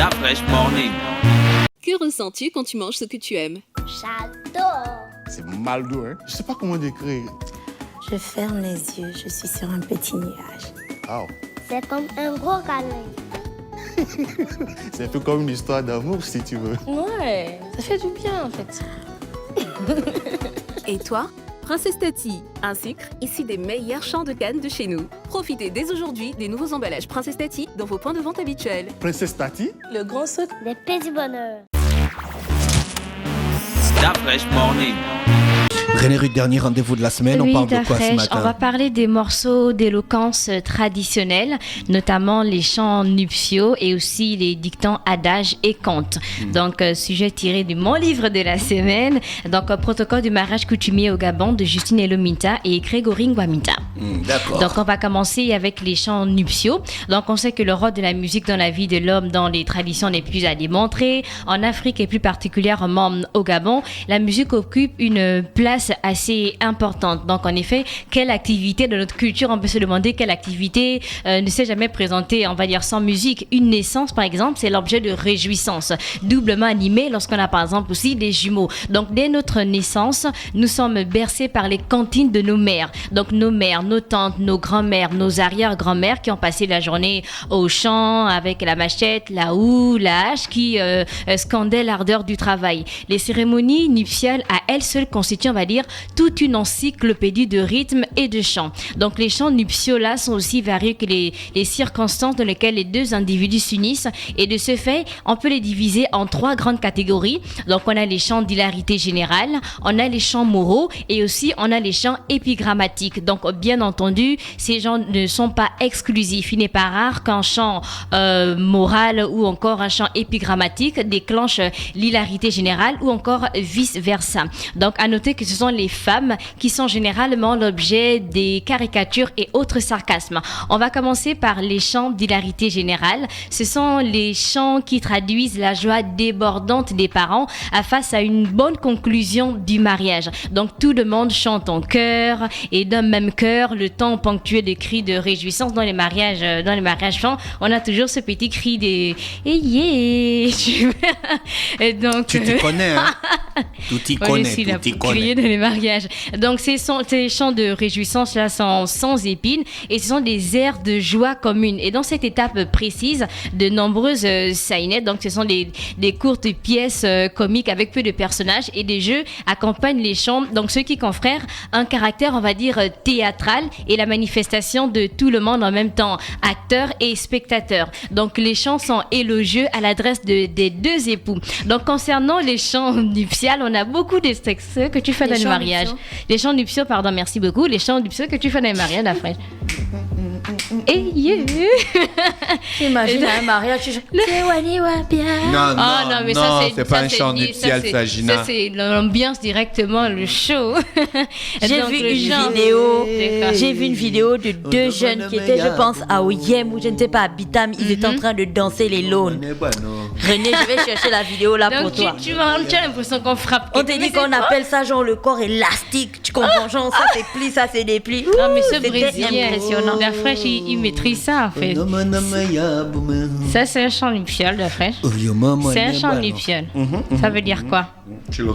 La Fraîche Morning. Que ressens-tu quand tu manges ce que tu aimes? J'adore. C'est Maldo, hein. Je sais pas comment décrire. Je ferme les yeux, je suis sur un petit nuage. Wow. C'est comme un gros câlin. C'est un peu comme une histoire d'amour, si tu veux. Ouais, ça fait du bien en fait. Et toi? Princesse Tati, un sucre issu des meilleurs champs de canne de chez nous. Profitez dès aujourd'hui des nouveaux emballages Princesse Tati dans vos points de vente habituels. Princesse Tati? Le grand sucre. Des petits bonheurs. La Fraîche Morning. René Rude, dernier rendez-vous de la semaine, on parle de quoi ce matin? On va parler des morceaux d'éloquence traditionnels, notamment les chants nuptiaux et aussi les dictons, adages et contes. Donc, sujet tiré de mon livre de la semaine, donc protocole du mariage coutumier au Gabon de Justine Elominta et Grégory Ngwamita. D'accord. Donc, on va commencer avec les chants nuptiaux. Donc, on sait que le rôle de la musique dans la vie de l'homme dans les traditions n'est plus à démontrer. En Afrique et plus particulièrement au Gabon, la musique occupe une place assez importante. Donc, en effet, quelle activité de notre culture, on peut se demander quelle activité ne s'est jamais présentée, on va dire, sans musique. Une naissance, par exemple, c'est l'objet de réjouissance, doublement animé lorsqu'on a, par exemple, aussi des jumeaux. Donc, dès notre naissance, nous sommes bercés par les cantines de nos mères. Donc, nos mères, nos tantes, nos grands-mères, nos arrière-grands-mères qui ont passé la journée au champ avec la machette, la houe, la hache qui scandaient l'ardeur du travail. Les cérémonies nuptiales, à elles seules, constituent, on va dire, toute une encyclopédie de rythmes et de chants. Donc les chants nuptiaux là sont aussi variés que les circonstances dans lesquelles les deux individus s'unissent, et de ce fait on peut les diviser en trois grandes catégories. Donc on a les chants d'hilarité générale, on a les chants moraux et aussi on a les chants épigrammatiques. Donc bien entendu ces chants ne sont pas exclusifs. Il n'est pas rare qu'un chant moral ou encore un chant épigrammatique déclenche l'hilarité générale ou encore vice versa. Donc à noter que ce sont les femmes qui sont généralement l'objet des caricatures et autres sarcasmes. On va commencer par les chants d'hilarité générale. Ce sont les chants qui traduisent la joie débordante des parents face à une bonne conclusion du mariage. Donc tout le monde chante en chœur et d'un même chœur, le temps ponctué de cris de réjouissance dans les mariages chants. On a toujours ce petit cri de et donc Tu t'y connais, hein? Tu t'y connais, tu t'y connais. Dans les mariages. Donc ces chants de réjouissance là sont sans épines et ce sont des airs de joie commune. Et dans cette étape précise, de nombreuses sainettes, donc ce sont des courtes pièces comiques avec peu de personnages et des jeux accompagnent les chants. Donc ceux qui confèrent un caractère, on va dire, théâtral et la manifestation de tout le monde en même temps, acteurs et spectateurs. Donc les chants sont élogieux à l'adresse des deux époux. Donc concernant les chants nuptiales, on a beaucoup de textes que tu fais dans le mariage. Les chants nuptiaux, pardon, merci beaucoup. Les chants nuptiaux que tu fais dans le mariage, la fraîche. Imagine un mariage, tu Non, mais c'est pas un chant nuptial, ça, Gina. Ça, c'est l'ambiance directement, le show. J'ai vu une vidéo de deux jeunes qui étaient, je pense, à Oyem ou je ne sais pas, à Bitam. Ils étaient en train de danser les lawns. René, je vais chercher la vidéo là pour toi. Tu as l'impression qu'on frappe. On te dit qu'on appelle ça genre le corps élastique. Tu comprends, genre ça c'est pli, ça c'est des plis. Non, mais ce C'était brésilien, impressionnant. La fraîche, il maîtrise ça en fait. Ça, c'est un chant nuptial, la fraîche. C'est un chant nuptial. Ça veut dire quoi? Tu es le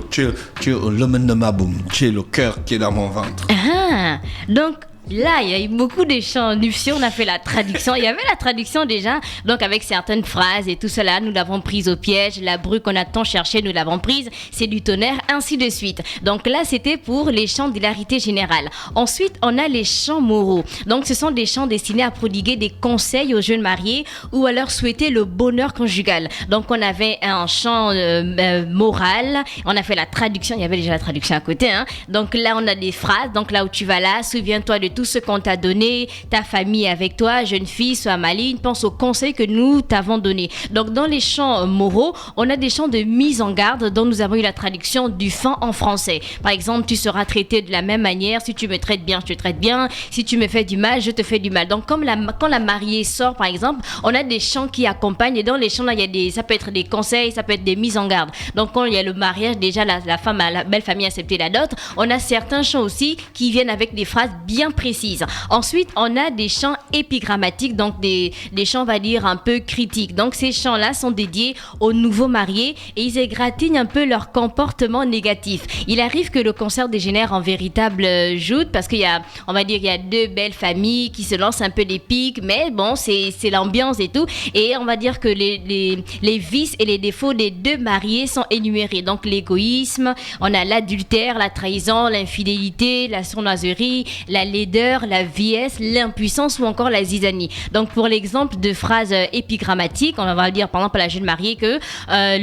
cœur qui est dans mon ventre. Ah, donc là, il y a eu beaucoup de chants nuptiaux, on a fait la traduction. Il y avait la traduction déjà, donc avec certaines phrases et tout cela, nous l'avons prise au piège. La bru qu'on a tant cherché, nous l'avons prise. C'est du tonnerre, ainsi de suite. Donc là, c'était pour les chants d'hilarité générale. Ensuite, on a les chants moraux. Donc ce sont des chants destinés à prodiguer des conseils aux jeunes mariés ou à leur souhaiter le bonheur conjugal. Donc on avait un chant moral, on a fait la traduction, il y avait déjà la traduction à côté. Donc là, on a des phrases. Donc là où tu vas là, souviens-toi de tout ce qu'on t'a donné, ta famille avec toi, jeune fille, sois maligne, pense aux conseils que nous t'avons donnés. Donc dans les chants moraux, on a des chants de mise en garde dont nous avons eu la traduction du fin en français. Par exemple, tu seras traité de la même manière, si tu me traites bien, je te traite bien, si tu me fais du mal, je te fais du mal. Donc quand la mariée sort, par exemple, on a des chants qui accompagnent, et dans les chants là, ça peut être des conseils, ça peut être des mises en garde. Donc quand il y a le mariage, déjà la femme, la belle famille a accepté la dot, on a certains chants aussi qui viennent avec des phrases bien précises précises. Ensuite, on a des chants épigrammatiques, donc des chants, on va dire, un peu critiques. Donc ces chants-là sont dédiés aux nouveaux mariés et ils égratignent un peu leur comportement négatif. Il arrive que le concert dégénère en véritable joute parce qu'il y a, on va dire, il y a deux belles familles qui se lancent un peu des pics, mais bon, c'est l'ambiance et tout. Et on va dire que les vices et les défauts des deux mariés sont énumérés. Donc l'égoïsme, on a l'adultère, la trahison, l'infidélité, la sournoiserie, la laideur, la vieillesse, l'impuissance ou encore la zizanie. Donc pour l'exemple de phrases épigrammatiques, on va dire par exemple à la jeune mariée que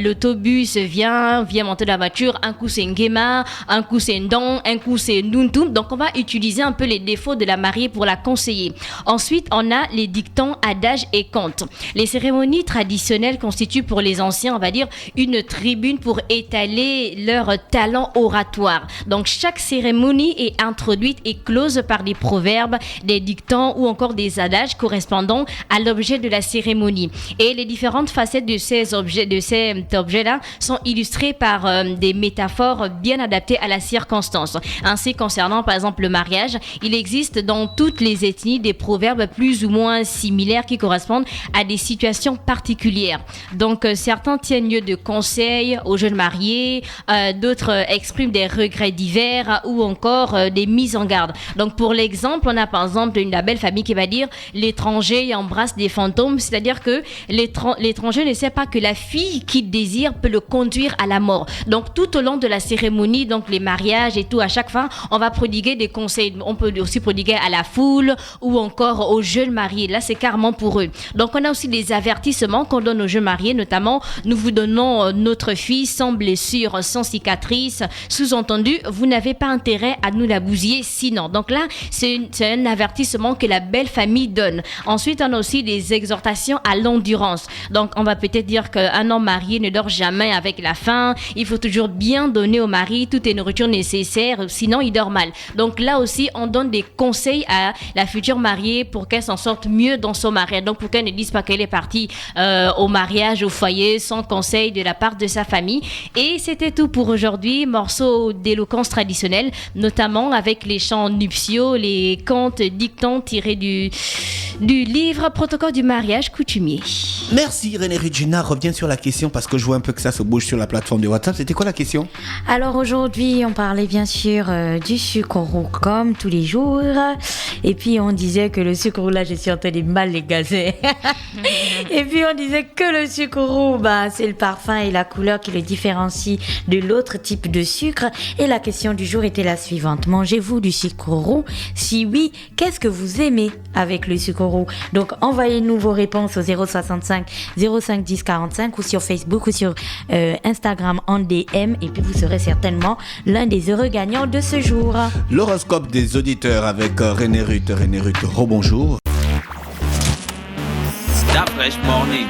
l'autobus vient monter dans la voiture, un coup c'est ngema, un coup c'est ndon, un coup c'est nuntum. Donc on va utiliser un peu les défauts de la mariée pour la conseiller. Ensuite, on a les dictons, adages et contes. Les cérémonies traditionnelles constituent pour les anciens, on va dire, une tribune pour étaler leur talent oratoire. Donc chaque cérémonie est introduite et close par des proverbes, des dictons ou encore des adages correspondant à l'objet de la cérémonie. Et les différentes facettes de ces objets-là sont illustrées par des métaphores bien adaptées à la circonstance. Ainsi, concernant par exemple le mariage, il existe dans toutes les ethnies des proverbes plus ou moins similaires qui correspondent à des situations particulières. Donc certains tiennent lieu de conseils aux jeunes mariés, d'autres expriment des regrets divers ou encore des mises en garde. Donc pour l'exemple, on a par exemple une belle famille qui va dire l'étranger embrasse des fantômes, c'est-à-dire que l'étranger ne sait pas que la fille qu'il désire peut le conduire à la mort. Donc tout au long de la cérémonie, donc les mariages et tout, à chaque fin, on va prodiguer des conseils. On peut aussi prodiguer à la foule ou encore aux jeunes mariés. Là, c'est carrément pour eux. Donc on a aussi des avertissements qu'on donne aux jeunes mariés, notamment nous vous donnons notre fille sans blessure, sans cicatrice. Sous-entendu, vous n'avez pas intérêt à nous la bousiller sinon. Donc là, c'est un avertissement que la belle famille donne. Ensuite, on a aussi des exhortations à l'endurance. Donc on va peut-être dire qu'un homme marié ne dort jamais avec la faim. Il faut toujours bien donner au mari toute les nourritures nécessaires, sinon il dort mal. Donc là aussi, on donne des conseils à la future mariée pour qu'elle s'en sorte mieux dans son mariage. Donc pour qu'elle ne dise pas qu'elle est partie au mariage, au foyer, sans conseil de la part de sa famille. Et c'était tout pour aujourd'hui. Morceau d'éloquence traditionnelle, notamment avec les chants nuptiaux, les contes dictons tirés du livre Protocole du mariage coutumier. Merci René Regina. Reviens sur la question parce que je vois un peu que ça se bouge sur la plateforme de WhatsApp. C'était quoi la question? Alors aujourd'hui, on parlait bien sûr du sucre roux comme tous les jours. Et puis on disait que le sucre roux, là je suis en train de mal les gazer. Et puis on disait que le sucre roux, c'est le parfum et la couleur qui le différencie de l'autre type de sucre. Et la question du jour était la suivante. Mangez-vous du sucre roux? Si oui, qu'est-ce que vous aimez avec le sucre roux? Donc envoyez-nous vos réponses au 065 05 10 45 ou sur Facebook ou sur Instagram en DM et puis vous serez certainement l'un des heureux gagnants de ce jour. L'horoscope des auditeurs avec René Ruth, rebonjour. Start Fresh Morning.